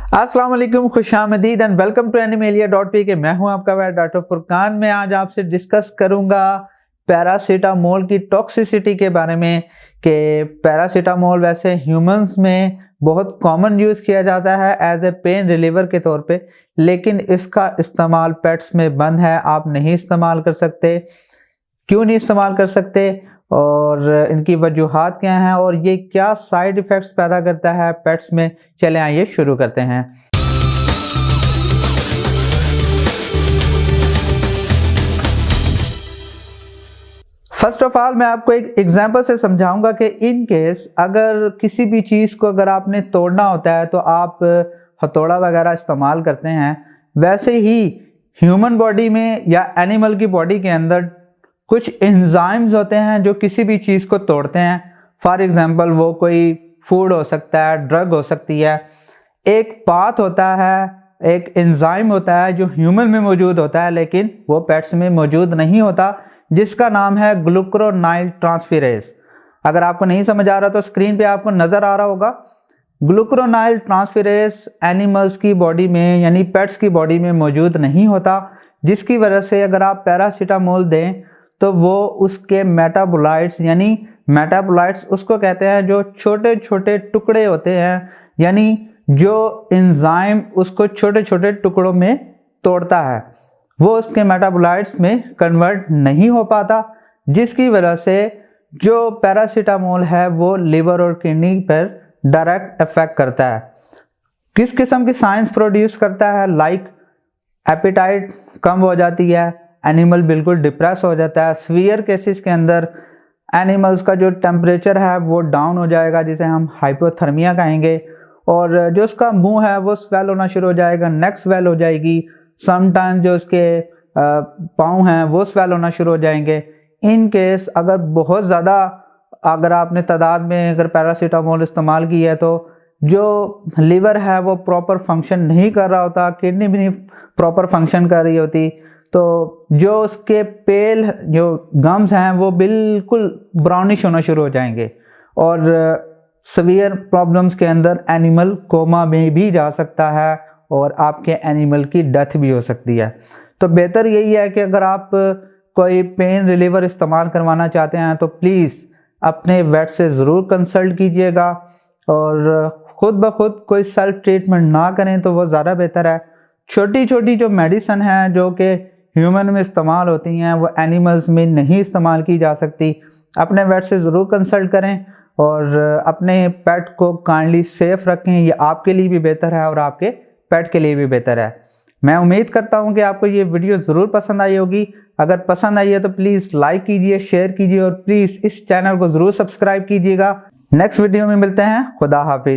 अस्सलाम वालेकुम, खुशामदीद and welcome to animalia.pk। मैं हूं आपका वैद डॉक्टर फुरकान। मैं आज आपसे डिस्कस करूंगा पैरासीटामोल की टॉक्सिसिटी के बारे में कि पैरासीटामोल वैसे ह्यूमंस में बहुत कॉमन यूज़ किया जाता है एज ए पेन रिलीवर के तौर पे, लेकिन इसका इस्तेमाल पेट्स में बंद है। आप नहीं इस्तेमाल कर सकते। क्यों नहीं इस्तेमाल कर सकते और इनकी वजूहात क्या हैं और ये क्या साइड इफ़ेक्ट्स पैदा करता है पेट्स में, चलें आइए शुरू करते हैं। फर्स्ट ऑफ ऑल मैं आपको एक एग्जांपल से समझाऊंगा कि इन केस अगर किसी भी चीज़ को अगर आपने तोड़ना होता है तो आप हथौड़ा वगैरह इस्तेमाल करते हैं। वैसे ही ह्यूमन बॉडी में या एनिमल की बॉडी के अंदर कुछ एंजाइम्स होते हैं जो किसी भी चीज़ को तोड़ते हैं। फॉर एग्जांपल वो कोई फूड हो सकता है, ड्रग हो सकती है। एक पाथ होता है, एक एंजाइम होता है जो ह्यूमन में मौजूद होता है लेकिन वो पेट्स में मौजूद नहीं होता, जिसका नाम है ग्लूकुरोनाइल ट्रांसफेरेज। अगर आपको नहीं समझ आ रहा तो स्क्रीन पे आपको नज़र आ रहा होगा। ग्लूकुरोनाइल ट्रांसफेरेज एनिमल्स की बॉडी में यानी पेट्स की बॉडी में मौजूद नहीं होता, जिसकी वजह से अगर आप पैरासीटामोल दें तो वो उसके मेटाबोलाइट्स यानी मेटाबोलाइट्स उसको कहते हैं जो छोटे छोटे टुकड़े होते हैं, यानी जो एंजाइम उसको छोटे छोटे टुकड़ों में तोड़ता है वो उसके मेटाबोलाइट्स में कन्वर्ट नहीं हो पाता, जिसकी वजह से जो पैरासीटामोल है वो लिवर और किडनी पर डायरेक्ट इफेक्ट करता है। किस किस्म की साइंस प्रोड्यूस करता है? लाइक एपेटाइट कम हो जाती है, एनिमल बिल्कुल डिप्रेस हो जाता है। सीवियर केसेस के अंदर एनिमल्स का जो टेम्परेचर है वो डाउन हो जाएगा, जिसे हम हाइपोथर्मिया कहेंगे, और जो उसका मुंह है वो स्वेल होना शुरू हो जाएगा, नेक स्वेल हो जाएगी। समटाइम जो उसके पाँव हैं वो स्वेल होना शुरू हो जाएंगे। इन केस अगर बहुत ज़्यादा अगर आपने तादाद में अगर पैरासीटामोल इस्तेमाल की है तो जो लीवर है वो प्रॉपर फंक्शन नहीं कर रहा होता, किडनी भी नहीं प्रॉपर फंक्शन कर रही होती, तो जो उसके पेल जो गम्स हैं वो बिल्कुल ब्राउनिश होना शुरू हो जाएंगे और सीवियर प्रॉब्लम्स के अंदर एनिमल कोमा में भी जा सकता है और आपके एनिमल की डेथ भी हो सकती है। तो बेहतर यही है कि अगर आप कोई पेन रिलीवर इस्तेमाल करवाना चाहते हैं तो प्लीज़ अपने वेट से ज़रूर कंसल्ट कीजिएगा और ख़ुद ब खुद कोई सेल्फ ट्रीटमेंट ना करें तो वो ज़्यादा बेहतर है। छोटी छोटी जो मेडिसन है जो कि ह्यूमन में इस्तेमाल होती हैं वो एनिमल्स में नहीं इस्तेमाल की जा सकती। अपने वेट से ज़रूर कंसल्ट करें और अपने पेट को काइंडली सेफ रखें, ये आपके लिए भी बेहतर है और आपके पेट के लिए भी बेहतर है। मैं उम्मीद करता हूँ कि आपको ये वीडियो ज़रूर पसंद आई होगी। अगर पसंद आई है तो प्लीज़ लाइक कीजिए, शेयर कीजिए और प्लीज़ इस चैनल को ज़रूर सब्सक्राइब कीजिएगा। नेक्स्ट वीडियो में मिलते हैं। खुदा हाफिज़।